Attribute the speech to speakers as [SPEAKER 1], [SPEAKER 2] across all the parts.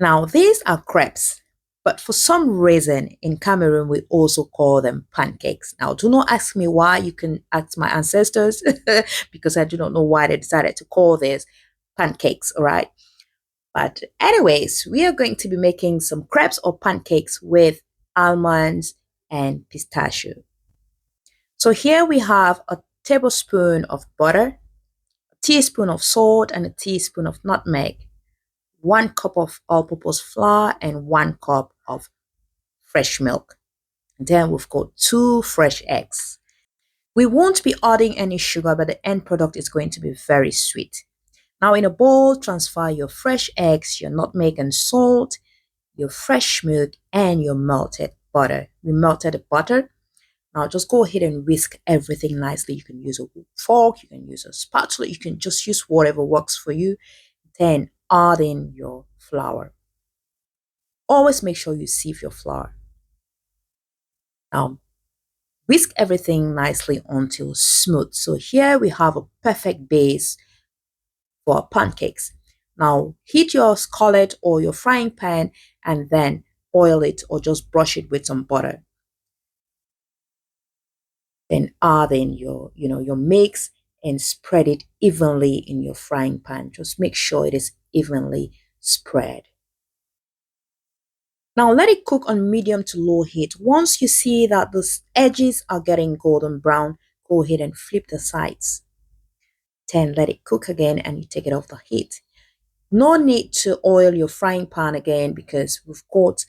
[SPEAKER 1] Now, these are crepes, but for some reason in Cameroon, we also call them pancakes. Now, do not ask me why. You can ask my ancestors because I do not know why they decided to call this pancakes, all right? But, anyways, we are going to be making some crepes or pancakes with almonds and pistachio. So, here we have a tablespoon of butter, a teaspoon of salt, and a teaspoon of nutmeg, 1 cup of all-purpose flour, and 1 cup of fresh milk. And then we've got 2 fresh eggs. We won't be adding any sugar, but the end product is going to be very sweet. Now in a bowl, transfer your fresh eggs, your nutmeg and salt, your fresh milk, and your melted butter. We melted the butter. Now just go ahead and whisk everything nicely. You can use a fork, you can use a spatula, you can just use whatever works for you. Then add in your flour. Always make sure you sieve your flour. Now whisk everything nicely until smooth. So here we have a perfect base for pancakes. Now heat your skillet or your frying pan and then oil it or just brush it with some butter. Then add in your mix and spread it evenly in your frying pan. Just make sure it is evenly spread. Now let it cook on medium to low heat. Once you see that the edges are getting golden brown, go ahead and flip the sides. Then let it cook again and you take it off the heat. No need to oil your frying pan again because we've got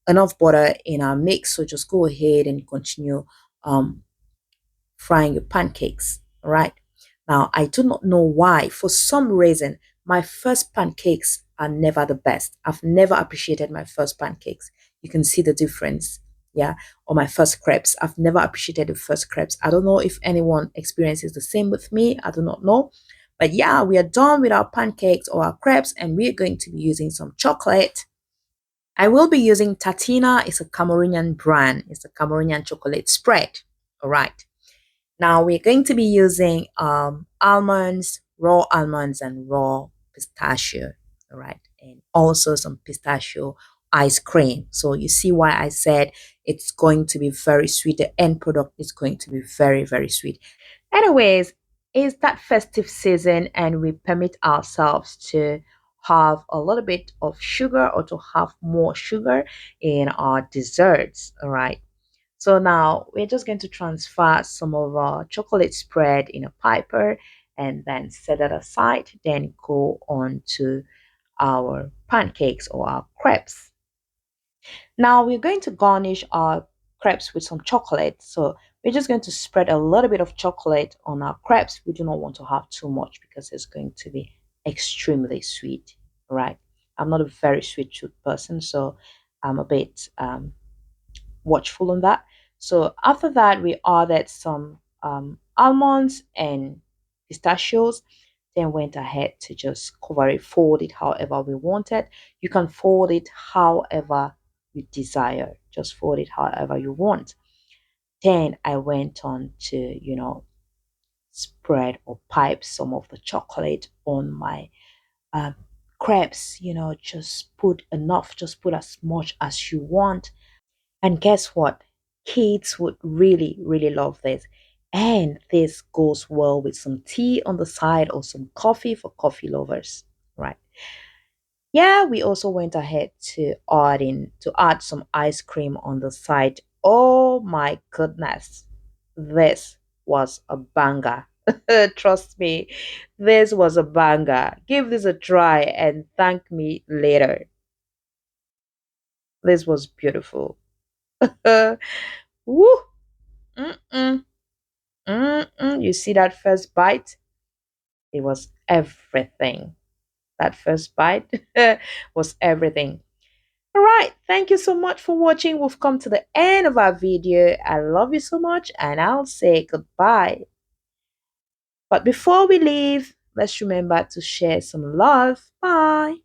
[SPEAKER 1] enough butter in our mix. So just go ahead and continue frying your pancakes. All right. Now, I do not know why. For some reason, my first pancakes are never the best. I've never appreciated my first pancakes. You can see the difference. Yeah. Or my first crepes. I've never appreciated the first crepes. I don't know if anyone experiences the same with me. I do not know. But yeah, we are done with our pancakes or our crepes, and we're going to be using some chocolate. I will be using Tatina. It's a Cameroonian brand. It's a Cameroonian chocolate spread. All right. Now we're going to be using almonds, raw almonds, and raw pistachio. All right. And also some pistachio ice cream. So you see why I said it's going to be very sweet. The end product is going to be very, very sweet. Anyways, it's that festive season and we permit ourselves to have a little bit of sugar or to have more sugar in our desserts. All right. So now we're just going to transfer some of our chocolate spread in a piper and then set that aside. Then go on to our pancakes or our crepes. Now we're going to garnish our crepes with some chocolate. So we're just going to spread a little bit of chocolate on our crepes. We do not want to have too much because it's going to be extremely sweet, right? I'm not a very sweet tooth person, so I'm a bit watchful on that. So after that, we added some almonds and pistachios. Then went ahead to just cover it, fold it however we wanted. You can fold it however you desire. Just fold it however you want. Then I went on to, spread or pipe some of the chocolate on my um, crepes. Just put enough, just put as much as you want. And guess what? Kids would really, really love this. And this goes well with some tea on the side or some coffee for coffee lovers, right? Yeah, we also went ahead to add some ice cream on the side. Oh my goodness. This was a banger. Trust me, this was a banger. Give this a try and thank me later. This was beautiful. Woo! Mm-mm. Mm-mm. You see that first bite? It was everything. That first bite was everything. All right. Thank you so much for watching. We've come to the end of our video. I love you so much, and I'll say goodbye. But before we leave, let's remember to share some love. Bye.